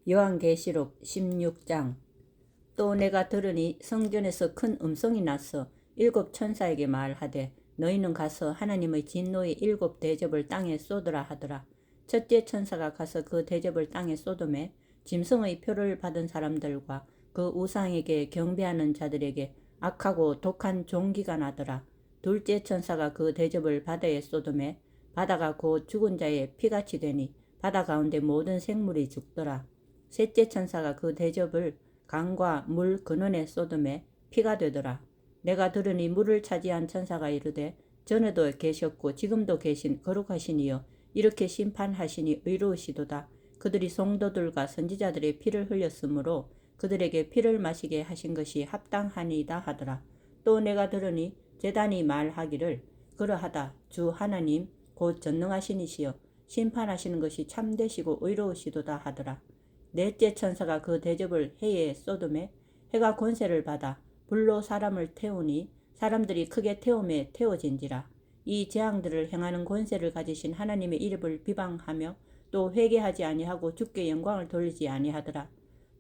요한계시록 16장. 또 내가 들으니 성전에서 큰 음성이 났어 일곱 천사에게 말하되 너희는 가서 하나님의 진노의 일곱 대접을 땅에 쏟으라 하더라. 첫째 천사가 가서 그 대접을 땅에 쏟음에 짐승의 표를 받은 사람들과 그 우상에게 경배하는 자들에게 악하고 독한 종기가 나더라. 둘째 천사가 그 대접을 바다에 쏟음에 바다가 곧 죽은 자의 피같이 되니 바다 가운데 모든 생물이 죽더라. 셋째 천사가 그 대접을 강과 물 근원에 쏟음에 피가 되더라. 내가 들으니 물을 차지한 천사가 이르되 전에도 계셨고 지금도 계신 거룩하신 이여 이렇게 심판하시니 의로우시도다. 그들이 성도들과 선지자들의 피를 흘렸으므로 그들에게 피를 마시게 하신 것이 합당하니이다 하더라. 또 내가 들으니 제단이 말하기를 그러하다. 주 하나님 곧 전능하신 이시여 심판하시는 것이 참되시고 의로우시도다 하더라. 넷째 천사가 그 대접을 해에 쏟음에 해가 권세를 받아 불로 사람을 태우니 사람들이 크게 태움에 태워진지라. 이 재앙들을 행하는 권세를 가지신 하나님의 이름을 비방하며 또 회개하지 아니하고 주께 영광을 돌리지 아니하더라.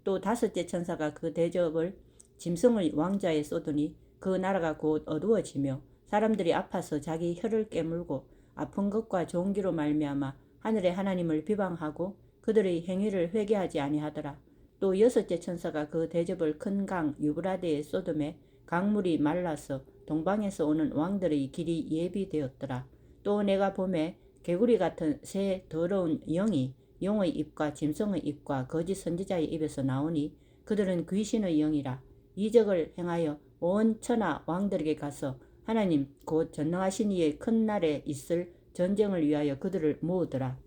또 다섯째 천사가 그 대접을 짐승의 왕자에 쏟으니 그 나라가 곧 어두워지며 사람들이 아파서 자기 혀를 깨물고 아픈 것과 종기로 말미암아 하늘의 하나님을 비방하고 그들의 행위를 회개하지 아니하더라. 또 여섯째 천사가 그 대접을 큰 강 유브라데에 쏟음에 강물이 말라서 동방에서 오는 왕들의 길이 예비되었더라. 또 내가 보매 개구리 같은 새 더러운 영이 용의 입과 짐승의 입과 거짓 선지자의 입에서 나오니 그들은 귀신의 영이라. 이적을 행하여 온 천하 왕들에게 가서 하나님 곧 전능하신 이의 큰 날에 있을 전쟁을 위하여 그들을 모으더라.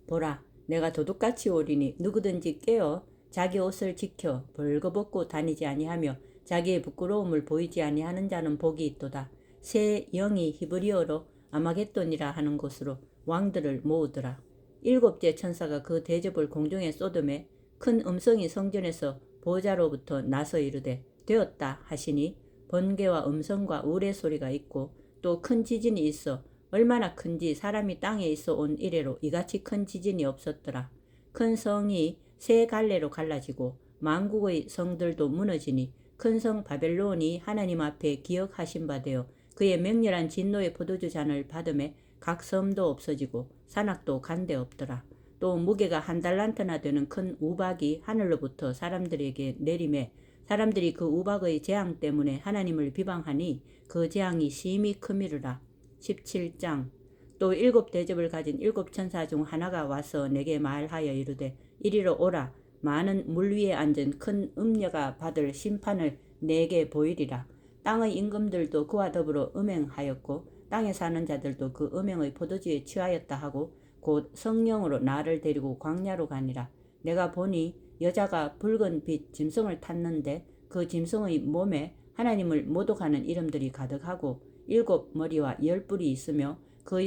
보라, 내가 도둑같이 오리니 누구든지 깨어 자기 옷을 지켜 벌거벗고 다니지 아니하며 자기의 부끄러움을 보이지 아니하는 자는 복이 있도다. 새 영이 히브리어로 아마겟돈이라 하는 곳으로 왕들을 모으더라. 일곱째 천사가 그 대접을 공중에 쏟음에 큰 음성이 성전에서 보좌로부터 나서 이르되 되었다 하시니 번개와 음성과 우레 소리가 있고 또 큰 지진이 있어 얼마나 큰지 사람이 땅에 있어 온 이래로 이같이 큰 지진이 없었더라. 큰 성이 세 갈래로 갈라지고 만국의 성들도 무너지니 큰 성 바벨론이 하나님 앞에 기억하신 바 되어 그의 맹렬한 진노의 포도주 잔을 받음에 각 섬도 없어지고 산악도 간데 없더라. 또 무게가 한 달란트나 되는 큰 우박이 하늘로부터 사람들에게 내림에 사람들이 그 우박의 재앙 때문에 하나님을 비방하니 그 재앙이 심히 크미르라. 17장. 또 일곱 대접을 가진 일곱 천사 중 하나가 와서 내게 말하여 이르되 이리로 오라. 많은 물 위에 앉은 큰 음녀가 받을 심판을 내게 보이리라. 땅의 임금들도 그와 더불어 음행하였고 땅에 사는 자들도 그 음행의 포도주에 취하였다 하고 곧 성령으로 나를 데리고 광야로 가니라. 내가 보니 여자가 붉은 빛 짐승을 탔는데 그 짐승의 몸에 하나님을 모독하는 이름들이 가득하고 일곱 머리와 열 뿔이 있으며 그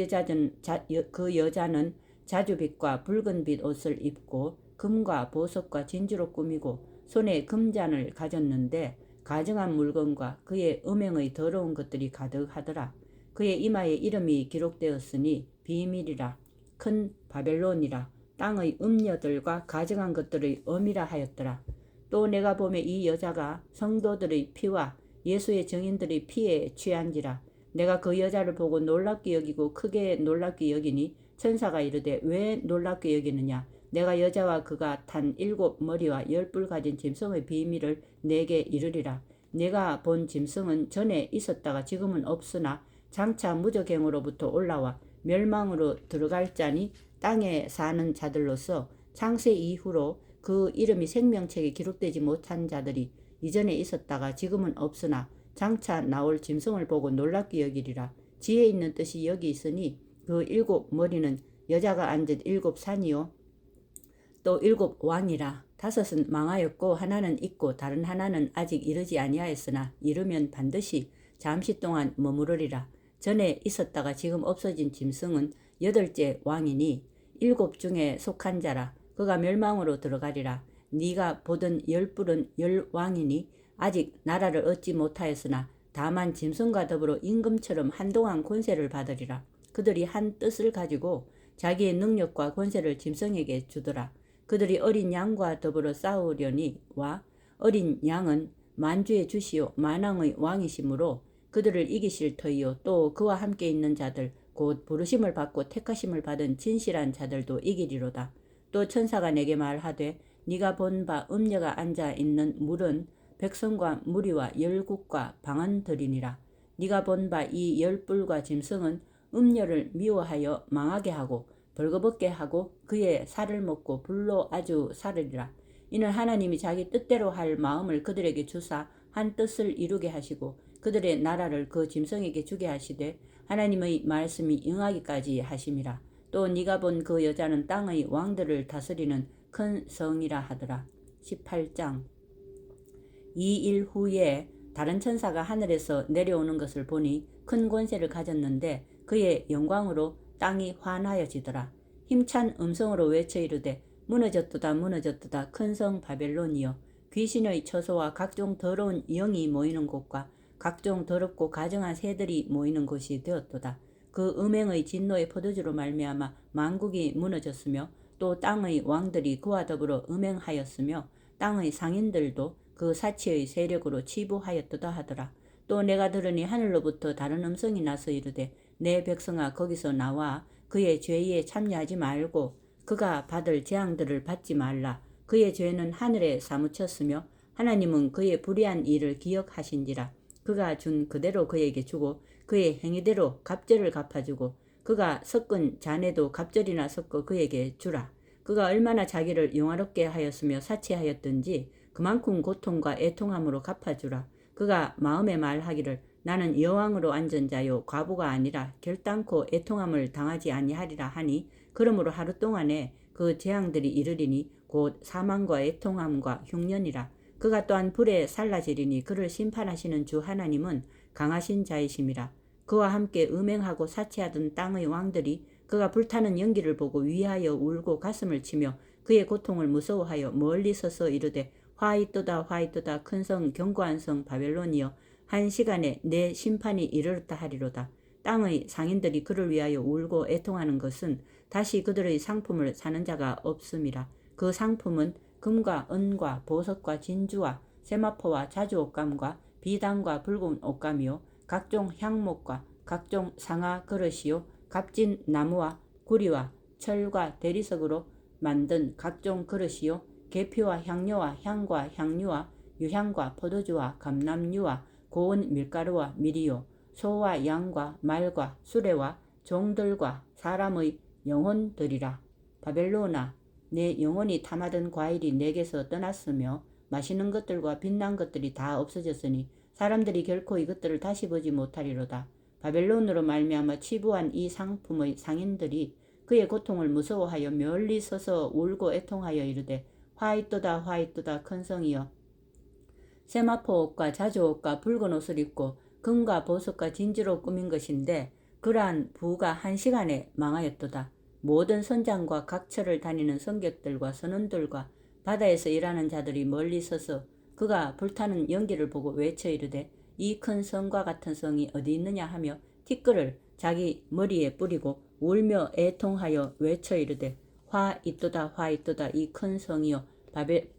여자는 자주빛과 붉은 빛 옷을 입고 금과 보석과 진주로 꾸미고 손에 금잔을 가졌는데 가증한 물건과 그의 음행의 더러운 것들이 가득하더라. 그의 이마에 이름이 기록되었으니 비밀이라. 큰 바벨론이라. 땅의 음녀들과 가증한 것들의 엄이라 하였더라. 또 내가 보매 이 여자가 성도들의 피와 예수의 증인들의 피에 취한지라. 내가 그 여자를 보고 놀랍게 여기고 크게 놀랍게 여기니 천사가 이르되 왜 놀랍게 여기느냐. 내가 여자와 그가 탄 일곱 머리와 열 뿔 가진 짐승의 비밀을 내게 이르리라. 내가 본 짐승은 전에 있었다가 지금은 없으나 장차 무저갱으로부터 올라와 멸망으로 들어갈 자니 땅에 사는 자들로서 창세 이후로 그 이름이 생명책에 기록되지 못한 자들이 이전에 있었다가 지금은 없으나 장차 나올 짐승을 보고 놀랍게 여기리라. 지혜 있는 뜻이 여기 있으니 그 일곱 머리는 여자가 앉은 일곱 산이요 또 일곱 왕이라. 다섯은 망하였고 하나는 있고 다른 하나는 아직 이르지 아니하였으나 이르면 반드시 잠시 동안 머무르리라. 전에 있었다가 지금 없어진 짐승은 여덟째 왕이니 일곱 중에 속한 자라. 그가 멸망으로 들어가리라. 네가 보던 열 뿔은 열 왕이니 아직 나라를 얻지 못하였으나 다만 짐승과 더불어 임금처럼 한동안 권세를 받으리라. 그들이 한 뜻을 가지고 자기의 능력과 권세를 짐승에게 주더라. 그들이 어린 양과 더불어 싸우려니 와 어린 양은 만주의 주시요 만왕의 왕이시므로 그들을 이기실 터이요 또 그와 함께 있는 자들 곧 부르심을 받고 택하심을 받은 진실한 자들도 이기리로다. 또 천사가 내게 말하되 네가 본 바 음녀가 앉아 있는 물은 백성과 무리와 열국과 방언들이니라. 네가 본 바 이 열불과 짐승은 음녀를 미워하여 망하게 하고 벌거벗게 하고 그의 살을 먹고 불로 아주 사르리라. 이는 하나님이 자기 뜻대로 할 마음을 그들에게 주사 한 뜻을 이루게 하시고 그들의 나라를 그 짐승에게 주게 하시되 하나님의 말씀이 응하기까지 하심이라. 또 네가 본 그 여자는 땅의 왕들을 다스리는 큰 성이라 하더라. 18장. 2일 후에 다른 천사가 하늘에서 내려오는 것을 보니 큰 권세를 가졌는데 그의 영광으로 땅이 환하여지더라. 힘찬 음성으로 외쳐 이르되 무너졌도다 무너졌도다 큰 성 바벨론이여 귀신의 처소와 각종 더러운 영이 모이는 곳과 각종 더럽고 가증한 새들이 모이는 곳이 되었도다. 그 음행의 진노의 포도주로 말미암아 만국이 무너졌으며 또 땅의 왕들이 그와 더불어 음행하였으며 땅의 상인들도 그 사치의 세력으로 치부하였도다 하더라. 또 내가 들으니 하늘로부터 다른 음성이 나서 이르되 내 백성아 거기서 나와 그의 죄에 참여하지 말고 그가 받을 재앙들을 받지 말라. 그의 죄는 하늘에 사무쳤으며 하나님은 그의 불의한 일을 기억하신지라. 그가 준 그대로 그에게 주고 그의 행위대로 갑절을 갚아주고 그가 섞은 잔에도 갑절이나 섞어 그에게 주라. 그가 얼마나 자기를 영화롭게 하였으며 사치하였든지 그만큼 고통과 애통함으로 갚아주라. 그가 마음에 말하기를 나는 여왕으로 앉은 자요 과부가 아니라 결단코 애통함을 당하지 아니하리라 하니 그러므로 하루 동안에 그 재앙들이 이르리니 곧 사망과 애통함과 흉년이라. 그가 또한 불에 살라지리니 그를 심판하시는 주 하나님은 강하신 자이심이라. 그와 함께 음행하고 사치하던 땅의 왕들이 그가 불타는 연기를 보고 위하여 울고 가슴을 치며 그의 고통을 무서워하여 멀리 서서 이르되 화이또다 화이또다 큰 성 견고한 성 바벨론이여 한 시간에 내 심판이 이르렀다 하리로다. 땅의 상인들이 그를 위하여 울고 애통하는 것은 다시 그들의 상품을 사는 자가 없음이라. 그 상품은 금과 은과 보석과 진주와 세마포와 자주옷감과 비단과 붉은 옷감이요 각종 향목과 각종 상아 그릇이요 값진 나무와 구리와 철과 대리석으로 만든 각종 그릇이요 계피와 향료와 향과 향유와 유향과 포도주와 감람유와 고운 밀가루와 밀이요 소와 양과 말과 수레와 종들과 사람의 영혼들이라. 바벨론아 내 영혼이 탐하던 과일이 내게서 떠났으며 맛있는 것들과 빛난 것들이 다 없어졌으니 사람들이 결코 이것들을 다시 보지 못하리로다. 바벨론으로 말미암아 치부한 이 상품의 상인들이 그의 고통을 무서워하여 멀리 서서 울고 애통하여 이르되 화이또다 화이또다 큰 성이여 세마포 옷과 자주옷과 붉은 옷을 입고 금과 보석과 진주로 꾸민 것인데 그러한 부가 한 시간에 망하였도다. 모든 선장과 각처를 다니는 성객들과 선원들과 바다에서 일하는 자들이 멀리 서서 그가 불타는 연기를 보고 외쳐 이르되 이 큰 성과 같은 성이 어디 있느냐 하며 티끌을 자기 머리에 뿌리고 울며 애통하여 외쳐 이르되 화 있도다 이 큰 성이여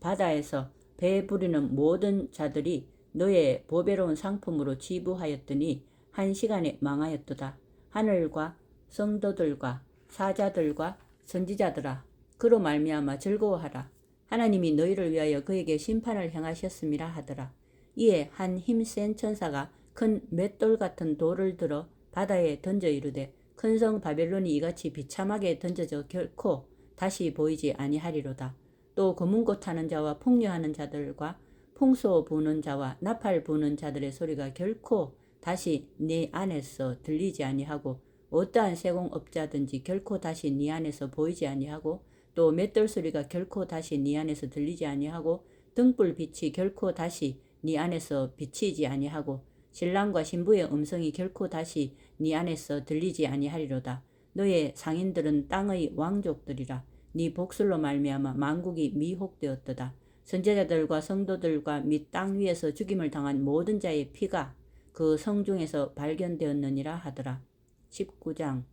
바다에서 배 부리는 모든 자들이 너의 보배로운 상품으로 지부하였더니 한 시간에 망하였도다. 하늘과 성도들과 사자들과 선지자들아 그로 말미암아 즐거워하라. 하나님이 너희를 위하여 그에게 심판을 행하셨음이라 하더라. 이에 한 힘센 천사가 큰 맷돌 같은 돌을 들어 바다에 던져 이르되 큰 성 바벨론이 이같이 비참하게 던져져 결코 다시 보이지 아니하리로다. 또 검은고 타는 자와 풍류하는 자들과 풍소 부는 자와 나팔 부는 자들의 소리가 결코 다시 네 안에서 들리지 아니하고 어떠한 세공업자든지 결코 다시 네 안에서 보이지 아니하고 또 맷돌 소리가 결코 다시 네 안에서 들리지 아니하고 등불 빛이 결코 다시 네 안에서 비치지 아니하고 신랑과 신부의 음성이 결코 다시 네 안에서 들리지 아니하리로다. 너의 상인들은 땅의 왕족들이라. 네 복술로 말미암아 만국이 미혹되었도다. 선지자들과 성도들과 및 땅 위에서 죽임을 당한 모든 자의 피가 그 성중에서 발견되었느니라 하더라. 19장.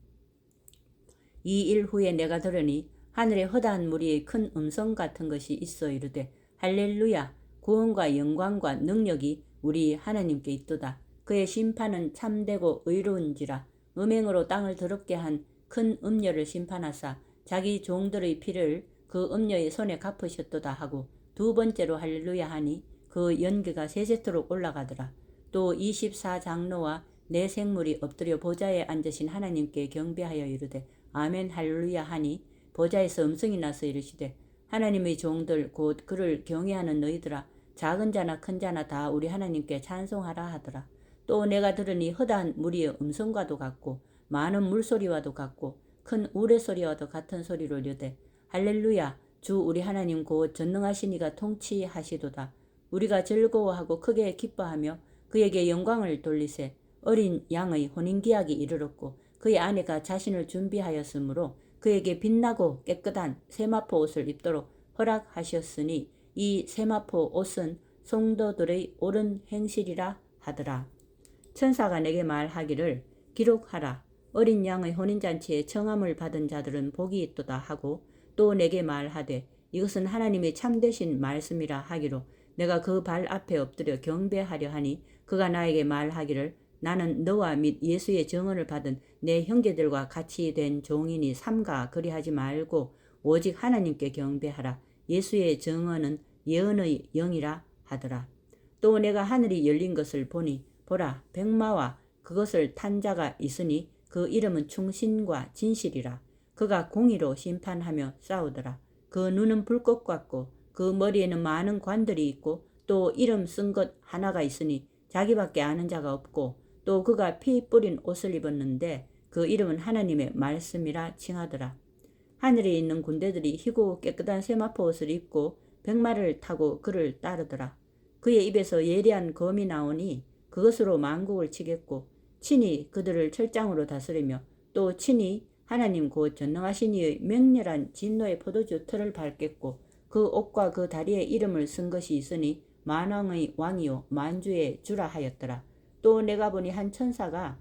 이 일 후에 내가 들으니 하늘에 허다한 무리의 큰 음성 같은 것이 있어 이르되 할렐루야 구원과 영광과 능력이 우리 하나님께 있도다. 그의 심판은 참되고 의로운지라. 음행으로 땅을 더럽게 한 큰 음녀를 심판하사 자기 종들의 피를 그 음녀의 손에 갚으셨도다 하고 두 번째로 할렐루야 하니 그 연기가 세세토록 올라가더라. 또 24장로와 네 생물이 엎드려 보좌에 앉으신 하나님께 경배하여 이르되 아멘 할렐루야 하니 보좌에서 음성이 나서 이르시되 하나님의 종들 곧 그를 경외하는 너희들아 작은 자나 큰 자나 다 우리 하나님께 찬송하라 하더라. 또 내가 들으니 허다한 무리의 음성과도 같고 많은 물소리와도 같고 큰 우레소리와도 같은 소리로 이르되 할렐루야 주 우리 하나님 곧 전능하신 이가 통치하시도다. 우리가 즐거워하고 크게 기뻐하며 그에게 영광을 돌리세. 어린 양의 혼인기약이 이르렀고 그의 아내가 자신을 준비하였으므로 그에게 빛나고 깨끗한 세마포 옷을 입도록 허락하셨으니 이 세마포 옷은 성도들의 옳은 행실이라 하더라. 천사가 내게 말하기를 기록하라. 어린 양의 혼인잔치에 청함을 받은 자들은 복이 있도다 하고 또 내게 말하되 이것은 하나님의 참되신 말씀이라 하기로 내가 그 발 앞에 엎드려 경배하려 하니 그가 나에게 말하기를 나는 너와 및 예수의 증언을 받은 내 형제들과 같이 된 종이니 삼가 그리하지 말고 오직 하나님께 경배하라. 예수의 증언은 예언의 영이라 하더라. 또 내가 하늘이 열린 것을 보니 보라 백마와 그것을 탄 자가 있으니 그 이름은 충신과 진실이라. 그가 공의로 심판하며 싸우더라. 그 눈은 불꽃 같고 그 머리에는 많은 관들이 있고 또 이름 쓴 것 하나가 있으니 자기밖에 아는 자가 없고 또 그가 피 뿌린 옷을 입었는데 그 이름은 하나님의 말씀이라 칭하더라. 하늘에 있는 군대들이 희고 깨끗한 세마포 옷을 입고 백마를 타고 그를 따르더라. 그의 입에서 예리한 검이 나오니 그것으로 만국을 치겠고 친히 그들을 철장으로 다스리며 또 친히 하나님 곧 전능하신 이의 맹렬한 진노의 포도주 틀을 밟겠고 그 옷과 그 다리에 이름을 쓴 것이 있으니 만왕의 왕이요 만주의 주라 하였더라. 또 내가 보니 한 천사가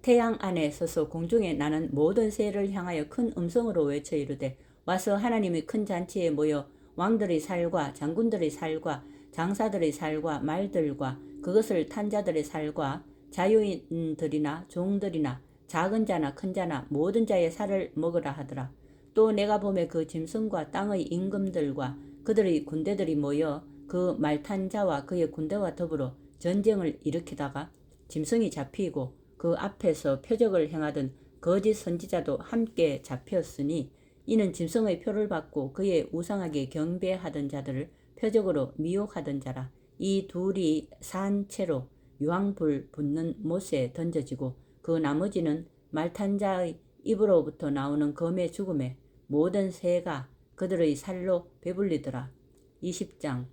태양 안에 서서 공중에 나는 모든 새를 향하여 큰 음성으로 외쳐 이르되 와서 하나님의 큰 잔치에 모여 왕들의 살과 장군들의 살과 장사들의 살과 말들과 그것을 탄 자들의 살과 자유인들이나 종들이나 작은 자나 큰 자나 모든 자의 살을 먹으라 하더라. 또 내가 보매 그 짐승과 땅의 임금들과 그들의 군대들이 모여 그 말 탄 자와 그의 군대와 더불어 전쟁을 일으키다가 짐승이 잡히고 그 앞에서 표적을 행하던 거짓 선지자도 함께 잡혔으니 이는 짐승의 표를 받고 그의 우상하게 경배하던 자들을 표적으로 미혹하던 자라. 이 둘이 산채로 유황불 붙는 못에 던져지고 그 나머지는 말탄 자의 입으로부터 나오는 검의 죽음에 모든 새가 그들의 살로 배불리더라. 20장.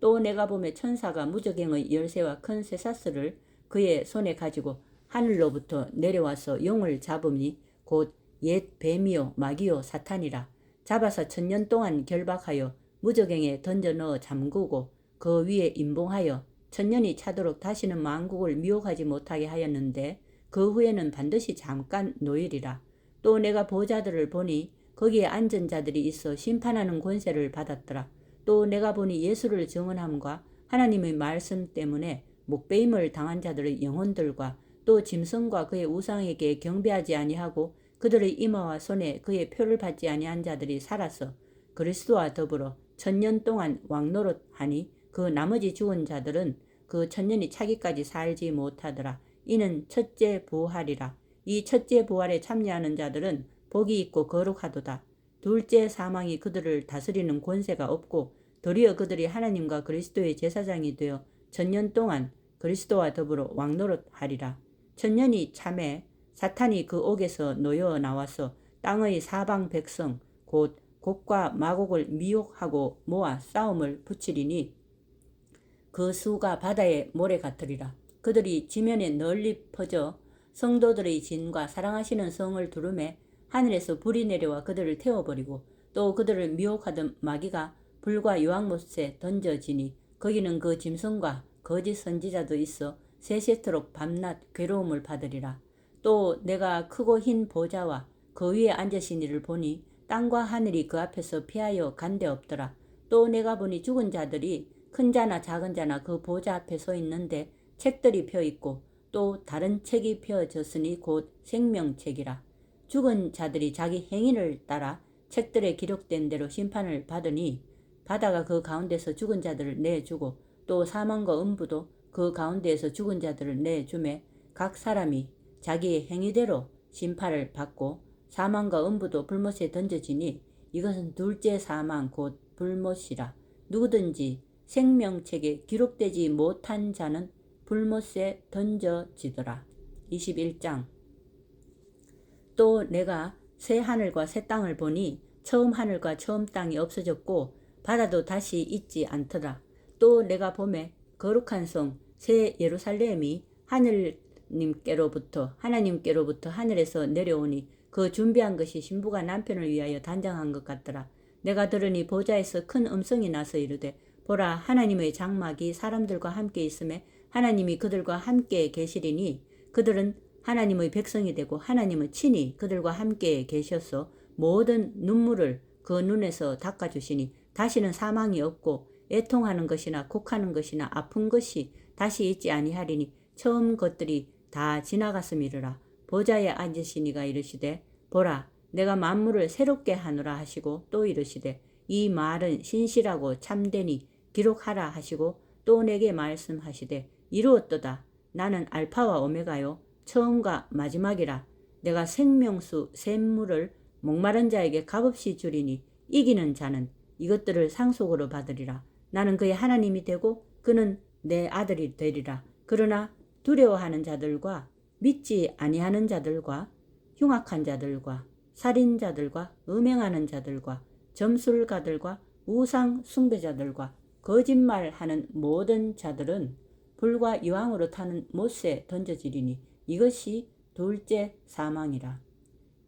또 내가 보매 천사가 무저갱의 열쇠와 큰 쇠사슬을 그의 손에 가지고 하늘로부터 내려와서 용을 잡으니 곧 옛 뱀이요 마귀요 사탄이라. 잡아서 1000년 동안 결박하여 무저갱에 던져 넣어 잠그고 그 위에 임봉하여 1000년이 차도록 다시는 만국을 미혹하지 못하게 하였는데 그 후에는 반드시 잠깐 노일이라. 또 내가 보좌들을 보니 거기에 앉은 자들이 있어 심판하는 권세를 받았더라. 또 내가 보니 예수를 증언함과 하나님의 말씀 때문에 목배임을 당한 자들의 영혼들과 또 짐승과 그의 우상에게 경배하지 아니하고 그들의 이마와 손에 그의 표를 받지 아니한 자들이 살아서 그리스도와 더불어 1000년 동안 왕노릇하니 그 나머지 죽은 자들은 그 1000년이 차기까지 살지 못하더라. 이는 첫째 부활이라. 이 첫째 부활에 참여하는 자들은 복이 있고 거룩하도다. 둘째 사망이 그들을 다스리는 권세가 없고 도리어 그들이 하나님과 그리스도의 제사장이 되어 1000년 동안 그리스도와 더불어 왕노릇하리라. 1000년이 참에 사탄이 그 옥에서 놓여 나와서 땅의 사방 백성 곧 곡과 마곡을 미혹하고 모아 싸움을 붙이리니 그 수가 바다의 모래 같으리라. 그들이 지면에 널리 퍼져 성도들의 진과 사랑하시는 성을 두르매 하늘에서 불이 내려와 그들을 태워버리고 또 그들을 미혹하던 마귀가 불과 유황못에 던져지니 거기는 그 짐승과 거짓 선지자도 있어 세세토록 밤낮 괴로움을 받으리라. 또 내가 크고 흰 보좌와 그 위에 앉으신 이를 보니 땅과 하늘이 그 앞에서 피하여 간데 없더라. 또 내가 보니 죽은 자들이 큰 자나 작은 자나 그 보좌 앞에 서 있는데 책들이 펴 있고 또 다른 책이 펴졌으니 곧 생명책이라. 죽은 자들이 자기 행위를 따라 책들에 기록된 대로 심판을 받으니 바다가 그 가운데서 죽은 자들을 내주고 또 사망과 음부도 그 가운데에서 죽은 자들을 내주매 각 사람이 자기의 행위대로 심판을 받고 사망과 음부도 불못에 던져지니 이것은 둘째 사망 곧 불못이라. 누구든지 생명책에 기록되지 못한 자는 불못에 던져지더라. 21장. 또 내가 새 하늘과 새 땅을 보니 처음 하늘과 처음 땅이 없어졌고 바다도 다시 있지 않더라. 또 내가 보매 거룩한 성 새 예루살렘이 하나님께로부터 하늘에서 내려오니 그 준비한 것이 신부가 남편을 위하여 단장한 것 같더라. 내가 들으니 보좌에서 큰 음성이 나서 이르되 보라, 하나님의 장막이 사람들과 함께 있음에 하나님이 그들과 함께 계시리니 그들은 하나님의 백성이 되고 하나님은 친히 그들과 함께 계셔서 모든 눈물을 그 눈에서 닦아주시니 다시는 사망이 없고 애통하는 것이나 곡하는 것이나 아픈 것이 다시 있지 아니하리니 처음 것들이 다 지나갔음이르라. 보좌에 앉으시니가 이르시되 보라, 내가 만물을 새롭게 하노라 하시고 또 이르시되 이 말은 신실하고 참되니 기록하라 하시고 또 내게 말씀하시되 이루었도다. 나는 알파와 오메가요 처음과 마지막이라. 내가 생명수 샘물을 목마른 자에게 값없이 주리니 이기는 자는 이것들을 상속으로 받으리라. 나는 그의 하나님이 되고 그는 내 아들이 되리라. 그러나 두려워하는 자들과 믿지 아니하는 자들과 흉악한 자들과 살인자들과 음행하는 자들과 점술가들과 우상 숭배자들과 거짓말하는 모든 자들은 불과 유황으로 타는 못에 던져지리니 이것이 둘째 사망이라.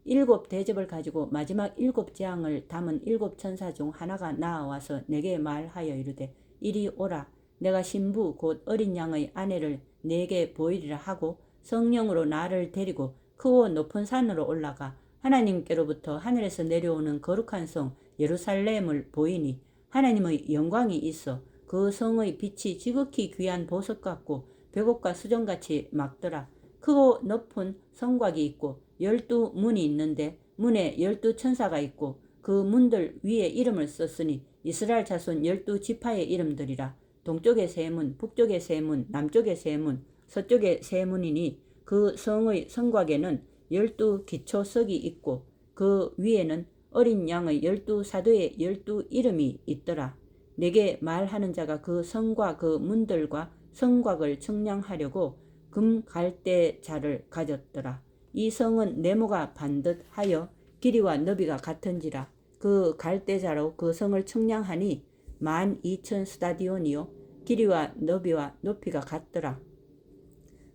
일곱 대접을 가지고 마지막 일곱 재앙을 담은 일곱 천사 중 하나가 나와서 내게 말하여 이르되 이리 오라. 내가 신부 곧 어린 양의 아내를 내게 보이리라 하고 성령으로 나를 데리고 크고 높은 산으로 올라가 하나님께로부터 하늘에서 내려오는 거룩한 성 예루살렘을 보이니 하나님의 영광이 있어 그 성의 빛이 지극히 귀한 보석 같고 벽옥과 수정같이 막더라. 크고 높은 성곽이 있고 12문이 있는데 문에 12천사가 있고 그 문들 위에 이름을 썼으니 이스라엘 자손 12지파의 이름들이라. 동쪽에 세 문, 북쪽에 세 문, 남쪽에 세 문, 서쪽에 세 문이니 그 성의 성곽에는 12기초석이 있고 그 위에는 어린 양의 12사도의 12이름이 있더라. 내게 말하는 자가 그 성과 그 문들과 성곽을 측량하려고 금 갈대자를 가졌더라. 이 성은 네모가 반듯하여 길이와 너비가 같은지라. 그 갈대자로 그 성을 측량하니 12,000스타디온이요 길이와 너비와 높이가 같더라.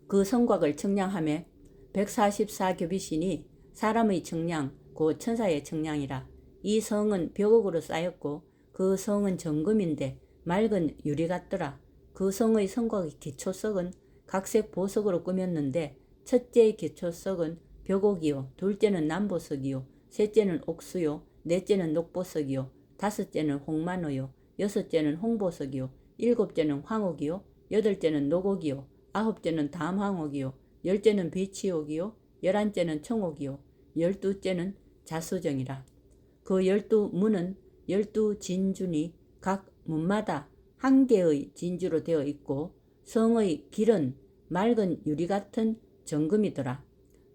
그 성곽을 측량하며 144규빗이니 사람의 측량 곧 천사의 측량이라. 이 성은 벽옥으로 쌓였고 그 성은 정금인데 맑은 유리 같더라. 그 성의 성곽의 기초석은 각색 보석으로 꾸몄는데 첫째 기초석은 벽옥이요 둘째는 남보석이요 셋째는 옥수요 넷째는 녹보석이요 다섯째는 홍마노요 여섯째는 홍보석이요 일곱째는 황옥이요 여덟째는 녹옥이요 아홉째는 담황옥이요 열째는 비치옥이요 열한째는 청옥이요 열두째는 자수정이라. 그 12문은 12진주니 각 문마다 한 개의 진주로 되어 있고 성의 길은 맑은 유리 같은 정금이더라.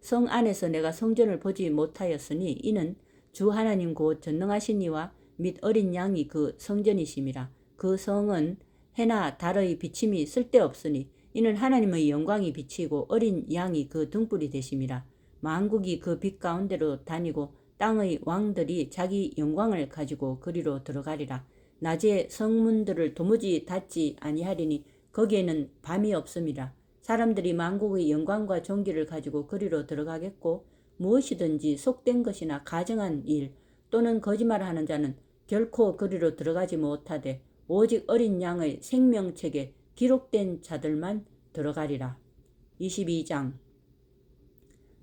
성 안에서 내가 성전을 보지 못하였으니 이는 주 하나님 곧 전능하신 이와 및 어린 양이 그 성전이심이라. 그 성은 해나 달의 비침이 쓸데없으니 이는 하나님의 영광이 비치고 어린 양이 그 등불이 되심이라. 만국이 그 빛 가운데로 다니고 땅의 왕들이 자기 영광을 가지고 그리로 들어가리라. 낮에 성문들을 도무지 닫지 아니하리니 거기에는 밤이 없음이라. 사람들이 만국의 영광과 존귀를 가지고 그리로 들어가겠고 무엇이든지 속된 것이나 가정한 일 또는 거짓말하는 자는 결코 그리로 들어가지 못하되 오직 어린 양의 생명책에 기록된 자들만 들어가리라. 22장.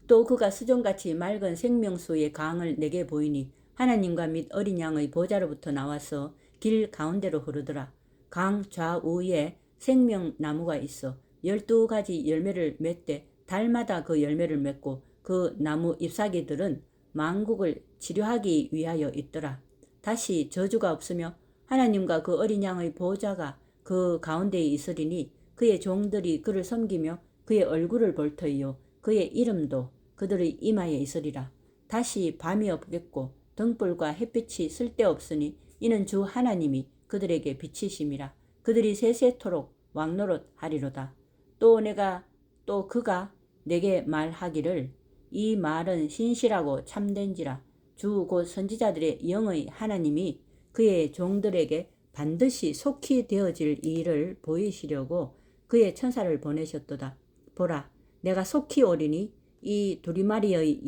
또 그가 수정같이 맑은 생명수의 강을 내게 보이니 하나님과 및 어린 양의 보좌로부터 나와서 길 가운데로 흐르더라. 강 좌우에 생명나무가 있어 12가지 열매를 맺되 달마다 그 열매를 맺고 그 나무 잎사귀들은 만국을 치료하기 위하여 있더라. 다시 저주가 없으며 하나님과 그 어린 양의 보좌가 그 가운데에 있으리니 그의 종들이 그를 섬기며 그의 얼굴을 볼 터이요 그의 이름도 그들의 이마에 있으리라. 다시 밤이 없겠고 등불과 햇빛이 쓸데없으니 이는 주 하나님이 그들에게 비치심이라. 그들이 세세토록 왕노릇 하리로다. 또 그가 내게 말하기를 이 말은 신실하고 참된지라. 주 곧 선지자들의 영의 하나님이 그의 종들에게 반드시 속히 되어질 일을 보이시려고 그의 천사를 보내셨도다. 보라, 내가 속히 오리니 이 두리마리의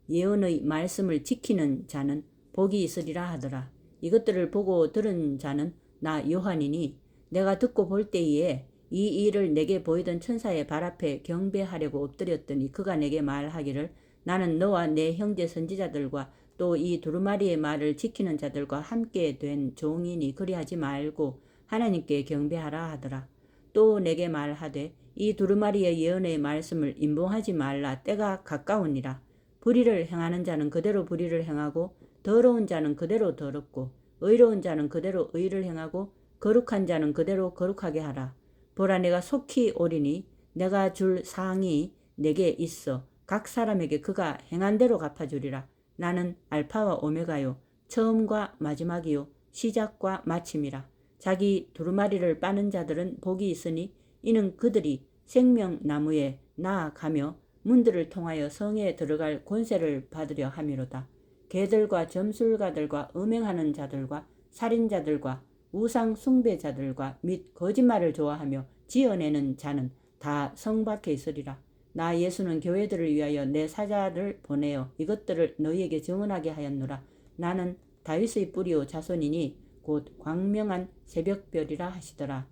예언의 말씀을 지키는 자는 복이 있으리라 하더라. 이것들을 보고 들은 자는 나 요한이니 내가 듣고 볼 때에 이 일을 내게 보이던 천사의 발 앞에 경배하려고 엎드렸더니 그가 내게 말하기를 나는 너와 내 형제 선지자들과 또 이 두루마리의 말을 지키는 자들과 함께 된 종이니 그리하지 말고 하나님께 경배하라 하더라. 또 내게 말하되 이 두루마리의 예언의 말씀을 임봉하지 말라. 때가 가까우니라. 불의를 행하는 자는 그대로 불의를 행하고 더러운 자는 그대로 더럽고 의로운 자는 그대로 의를 행하고 거룩한 자는 그대로 거룩하게 하라. 보라, 내가 속히 오리니 내가 줄 상이 내게 있어 각 사람에게 그가 행한 대로 갚아주리라. 나는 알파와 오메가요 처음과 마지막이요 시작과 마침이라. 자기 두루마리를 빠는 자들은 복이 있으니 이는 그들이 생명나무에 나아가며 문들을 통하여 성에 들어갈 권세를 받으려 함이로다. 개들과 점술가들과 음행하는 자들과 살인자들과 우상 숭배자들과 및 거짓말을 좋아하며 지어내는 자는 다 성 밖에 있으리라. 나 예수는 교회들을 위하여 내 사자를 보내어 이것들을 너희에게 증언하게 하였노라. 나는 다윗의 뿌리요 자손이니 곧 광명한 새벽별이라 하시더라.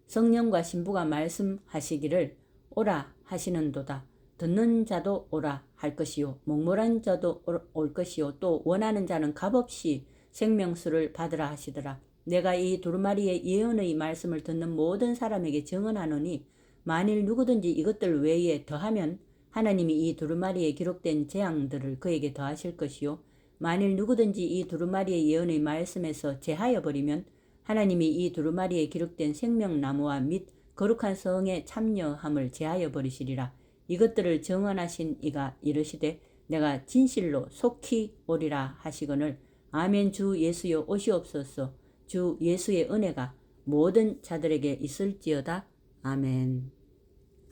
성령과 신부가 말씀하시기를 오라 하시는도다. 듣는 자도 오라 할 것이요 목몰한 자도 올 것이요 또 원하는 자는 값없이 생명수를 받으라 하시더라. 내가 이 두루마리의 예언의 말씀을 듣는 모든 사람에게 증언하노니 만일 누구든지 이것들 외에 더하면 하나님이 이 두루마리에 기록된 재앙들을 그에게 더하실 것이요 만일 누구든지 이 두루마리의 예언의 말씀에서 제하여 버리면 하나님이 이 두루마리에 기록된 생명나무와 및 거룩한 성에 참여함을 제하여 버리시리라. 이것들을 증언하신 이가 이르시되 내가 진실로 속히 오리라 하시거늘 아멘. 주 예수여 오시옵소서. 주 예수의 은혜가 모든 자들에게 있을지어다. 아멘.